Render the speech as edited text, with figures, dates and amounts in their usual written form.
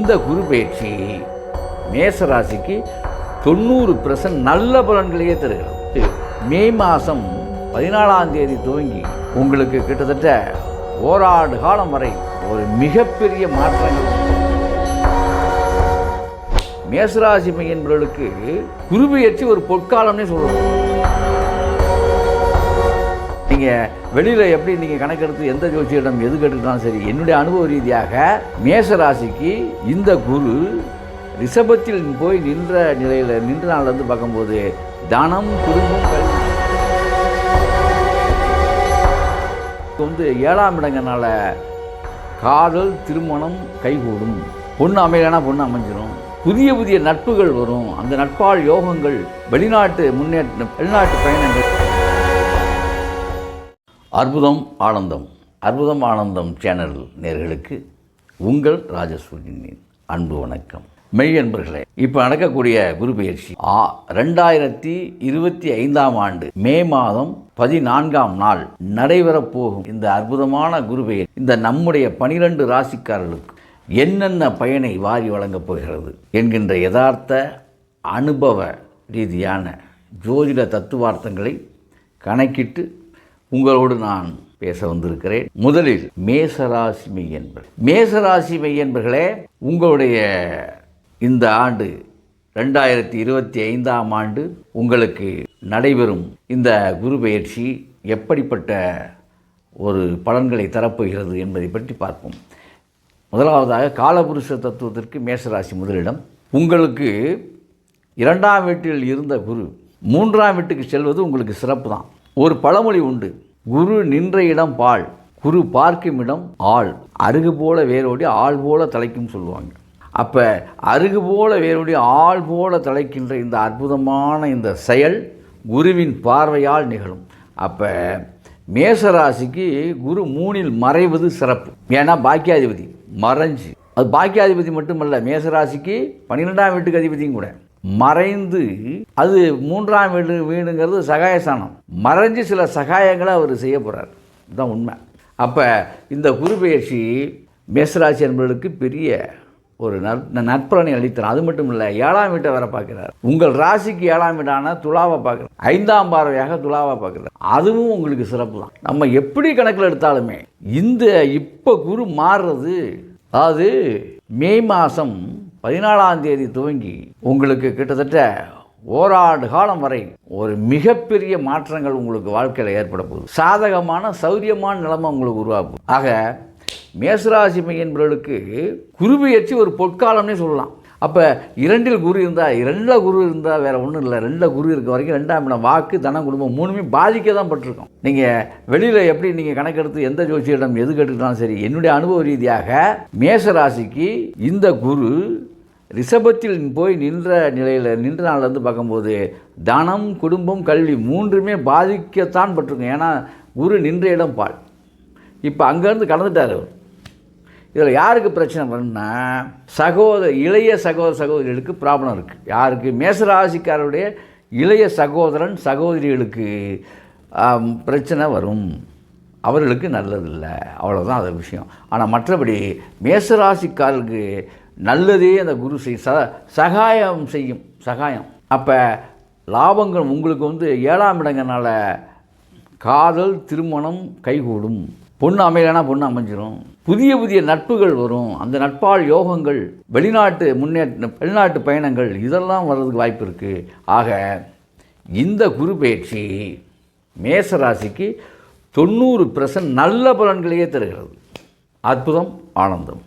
இந்த குரு பயிற்சி மேசராசிக்கு 90% நல்ல பலன்களையே தருகிறது. மே மாதம் 14ஆம் தேதி துவங்கி உங்களுக்கு கிட்டத்தட்ட ஓராண்டு காலம் வரை ஒரு மிகப்பெரிய மாற்றங்கள். மேசராசி என்பவர்களுக்கு குரு பயிற்சி ஒரு பொற்காலம்னே சொல்லணும். நீங்கள் வெளியில் எப்படி நீங்கள் கணக்கெடுத்து எந்த ஜோசியிடம் எது கேட்டுக்கிட்டாலும் சரி, என்னுடைய அனுபவ ரீதியாக மேசராசிக்கு இந்த குரு ரிஷபத்தில் போய் நின்ற நாள்லேருந்து பார்க்கும்போது தனம், குடும்பம், கல்வி வந்து 7ஆம் இடங்கனால காதல், திருமணம் கைகூடும். பொண்ணு அமையலைன்னா பொண்ணு அமைஞ்சிடும். புதிய புதிய நட்புகள் வரும். அந்த நட்பால் யோகங்கள், வெளிநாட்டு முன்னேற்றம், வெளிநாட்டு பயணங்கள். அற்புதம் ஆனந்தம் சேனல் நேயர்களுக்கு உங்கள் ராஜசூரியனின் அன்பு வணக்கம். மெய் என்பர்களே, இப்போ நடக்கக்கூடிய குரு பயிற்சி 2025ஆம் ஆண்டு மே மாதம் 14ஆம் நாள் நடைபெறப் போகும் இந்த அற்புதமான குரு பயிற்சி இந்த நம்முடைய 12 ராசிக்காரர்களுக்கு என்னென்ன பயனை வாரி வழங்கப் போகிறது என்கின்ற யதார்த்த அனுபவ ரீதியான ஜோதிட தத்துவார்த்தங்களை கணக்கிட்டு உங்களோடு நான் பேச வந்திருக்கிறேன். முதலில் மேசராசி மெய்யன்பர்களே, உங்களுடைய இந்த ஆண்டு 2025ஆம் ஆண்டு உங்களுக்கு நடைபெறும் இந்த குரு பயிற்சி எப்படிப்பட்ட ஒரு பலன்களை தரப்போகிறது என்பதை பற்றி பார்ப்போம். முதலாவதாக காலபுருஷ தத்துவத்திற்கு மேசராசி முதலிடம். உங்களுக்கு 2ஆம் வீட்டில் இருந்த குரு 3ஆம் வீட்டுக்கு செல்வது உங்களுக்கு சிறப்பு தான். ஒரு பழமொழி உண்டு, குரு நின்ற இடம் பால், குரு பார்க்கும் இடம் ஆள், அருகு போல வேரோடி ஆள் போல தலைக்கும் சொல்லுவாங்க. அப்போ அருகு போல வேரோடி ஆள் போல தலைக்கின்ற இந்த அற்புதமான இந்த செயல் குருவின் பார்வையால் நிகழும். அப்போ மேசராசிக்கு குரு 3இல் மறைவது சிறப்பு. ஏன்னா பாக்கியாதிபதி மறைஞ்சு, அது பாக்கியாதிபதி மட்டுமல்ல, மேசராசிக்கு 12ஆம் வீட்டுக்கு அதிபதியும் கூட மறைந்து, அது 3ஆம் வீடுங்கிறது சகாயஸ்தானம், மறைஞ்சு சில சகாயங்களை அவர் செய்ய போகிறார். இதுதான் உண்மை. அப்போ இந்த குரு பயிற்சி மேசராசி என்பவர்களுக்கு பெரிய ஒரு நற்பலனை அளித்தார். அது மட்டும் இல்லை, 7ஆம் வீட்டை வர பார்க்குறார். உங்கள் ராசிக்கு 7ஆம் வீடான துலாவை பார்க்குறார். 5ஆம் பார்வையாக துலாவை பார்க்குறார். அதுவும் உங்களுக்கு சிறப்பு தான். நம்ம எப்படி கணக்கில் எடுத்தாலுமே இந்த இப்போ குரு மாறுறது, அதாவது மே மாதம் 14ஆம் தேதி துவங்கி உங்களுக்கு கிட்டத்தட்ட ஓராண்டு காலம் வரை ஒரு மிகப்பெரிய மாற்றங்கள் உங்களுக்கு வாழ்க்கையில் ஏற்பட போகுது. சாதகமான சௌரியமான நிலைமை உங்களுக்கு உருவாகும். ஆக மேசராசி என்பவர்களுக்கு குரு பயிற்சி ஒரு பொற்காலம்னே சொல்லலாம். அப்போ 2இல் குரு இருந்தால், 2ல் குரு இருந்தால் வேறு ஒன்றும் இல்லை. 2ல் குரு இருக்க வரைக்கும் 2ஆம் இடம் வாக்கு, தனம், குடும்பம் 3மே பாதிக்க தான் பட்டிருக்கோம். நீங்கள் வெளியில் எப்படி நீங்கள் கணக்கெடுத்து எந்த ஜோசியிடம் எது கேட்டுக்கிட்டாலும் சரி, என்னுடைய அனுபவ ரீதியாக மேசராசிக்கு இந்த குரு ரிஷபத்தில் போய் நின்ற நாள்லேருந்து பார்க்கும்போது தனம், குடும்பம், கல்வி 3மே பாதிக்கத்தான் பட்டிருக்கும். ஏன்னா குரு நின்ற இடம் பால். இப்போ அங்கேருந்து கடந்துட்டார் அவர். இதில் யாருக்கு பிரச்சனை வரும்னா, இளைய சகோதரிகளுக்கு ப்ராப்ளம் இருக்குது. யாருக்கு? மேசராசிக்காரருடைய இளைய சகோதரன் சகோதரிகளுக்கு பிரச்சனை வரும். அவர்களுக்கு நல்லதில்லை, அவ்வளோதான் அது விஷயம். ஆனால் மற்றபடி மேசராசிக்காரருக்கு நல்லதே அந்த குரு சகாயம் செய்யும். அப்போ லாபங்கள் உங்களுக்கு வந்து 7ஆம் இடங்கனால காதல், திருமணம் கைகூடும். பொண்ணு அமையலைன்னா பொண்ணு அமைஞ்சிடும். புதிய புதிய நட்புகள் வரும். அந்த நட்பால் யோகங்கள், வெளிநாட்டு முன்னேற்றம், வெளிநாட்டு பயணங்கள் இதெல்லாம் வர்றதுக்கு வாய்ப்பு இருக்குது. ஆக இந்த குரு பயிற்சி மேசராசிக்கு 90% நல்ல பலன்களையே தருகிறது. அற்புதம் ஆனந்தம்.